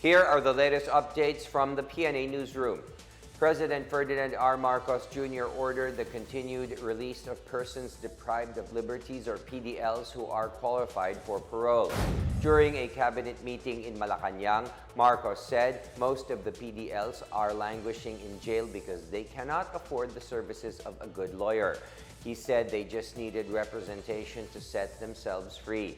Here are the latest updates from the Pna Newsroom. President Ferdinand R. Marcos Jr. ordered the continued release of persons deprived of liberties or PDLs who are qualified for parole. During a cabinet meeting in Malacanang, Marcos said most of the PDLs are languishing in jail because they cannot afford the services of a good lawyer. He said they just needed representation to set themselves free.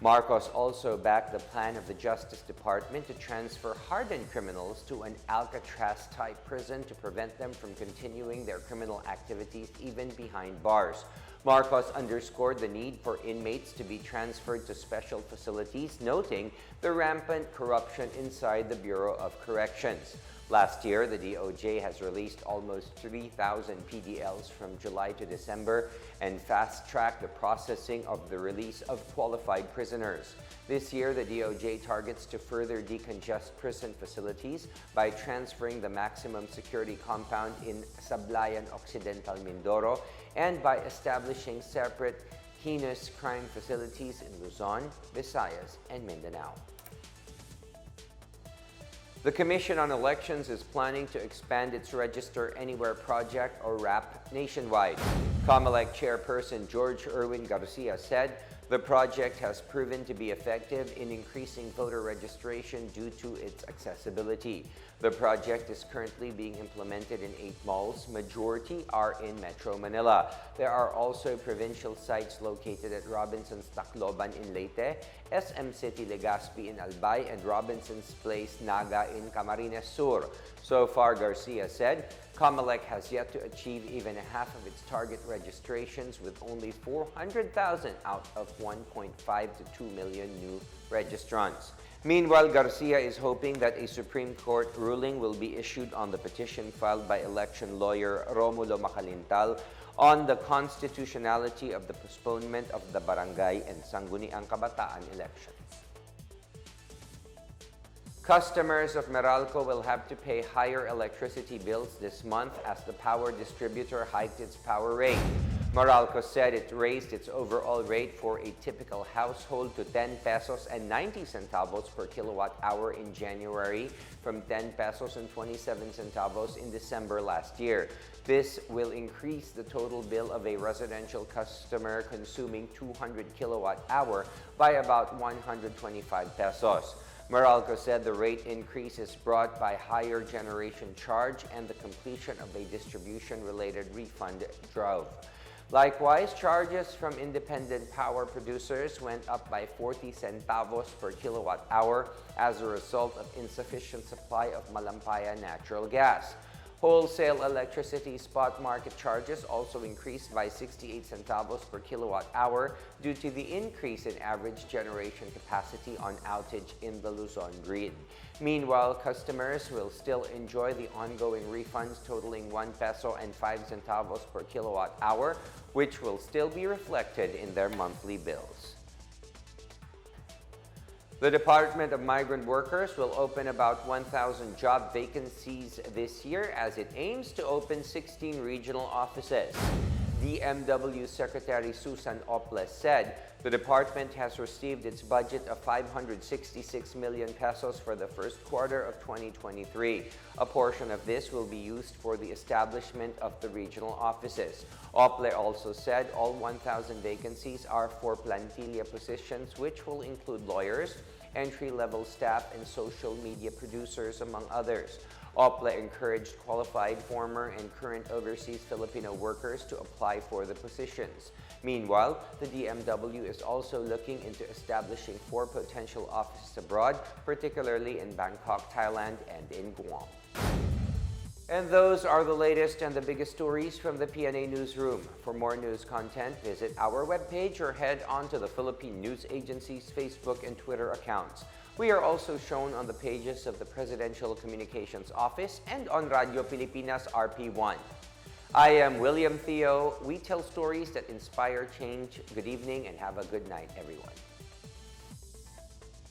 Marcos also backed the plan of the Justice Department to transfer hardened criminals to an Alcatraz-type prison to prevent them from continuing their criminal activities even behind bars. Marcos underscored the need for inmates to be transferred to special facilities, noting the rampant corruption inside the Bureau of Corrections. Last year, the DOJ has released almost 3,000 PDLs from July to December and fast-tracked the processing of the release of qualified prisoners. This year, the DOJ targets to further decongest prison facilities by transferring the maximum security compound in Sablayan Occidental, Mindoro, and by establishing separate heinous crime facilities in Luzon, Visayas, and Mindanao. The Commission on Elections is planning to expand its Register Anywhere project or RAP nationwide. Comelec Chairperson George Erwin Garcia said the project has proven to be effective in increasing voter registration due to its accessibility. The project is currently being implemented in 8 malls. Majority are in Metro Manila. There are also provincial sites located at Robinson's Tacloban in Leyte, SM City Legazpi in Albay, and Robinson's Place Naga in Camarines Sur. So far, Garcia said, Comelec has yet to achieve even half of its target registrations with only 400,000 out of 1.5 to 2 million new registrants. Meanwhile, Garcia is hoping that a Supreme Court ruling will be issued on the petition filed by election lawyer Romulo Macalintal on the constitutionality of the postponement of the Barangay and Sangguniang Kabataan elections. Customers of Meralco will have to pay higher electricity bills this month as the power distributor hiked its power rate. Meralco said it raised its overall rate for a typical household to 10 pesos and 90 centavos per kilowatt hour in January from 10 pesos and 27 centavos in December last year. This will increase the total bill of a residential customer consuming 200 kilowatt hour by about 125 pesos. Meralco said the rate increase is brought by higher generation charge and the completion of a distribution-related refund drove. Likewise, charges from independent power producers went up by 40 centavos per kilowatt hour as a result of insufficient supply of Malampaya natural gas. Wholesale electricity spot market charges also increased by 68 centavos per kilowatt hour due to the increase in average generation capacity on outage in the Luzon grid. Meanwhile, customers will still enjoy the ongoing refunds totaling 1 peso and 5 centavos per kilowatt hour, which will still be reflected in their monthly bills. The Department of Migrant Workers will open about 1,000 job vacancies this year as it aims to open 16 regional offices. DMW Secretary Susan Oples said the department has received its budget of 566 million pesos for the first quarter of 2023. A portion of this will be used for the establishment of the regional offices. Oples also said all 1,000 vacancies are for plantilla positions, which will include lawyers, entry-level staff, and social media producers, among others. Oples encouraged qualified former and current overseas Filipino workers to apply for the positions. Meanwhile, the DMW is also looking into establishing 4 potential offices abroad, particularly in Bangkok, Thailand, and in Guam. And those are the latest and the biggest stories from the Pna Newsroom. For more news content, visit our webpage or head on to the Philippine News Agency's Facebook and Twitter accounts. We are also shown on the pages of the Presidential Communications Office and on Radio Pilipinas RP1. I am William Theo. We tell stories that inspire change. Good evening and have a good night, everyone.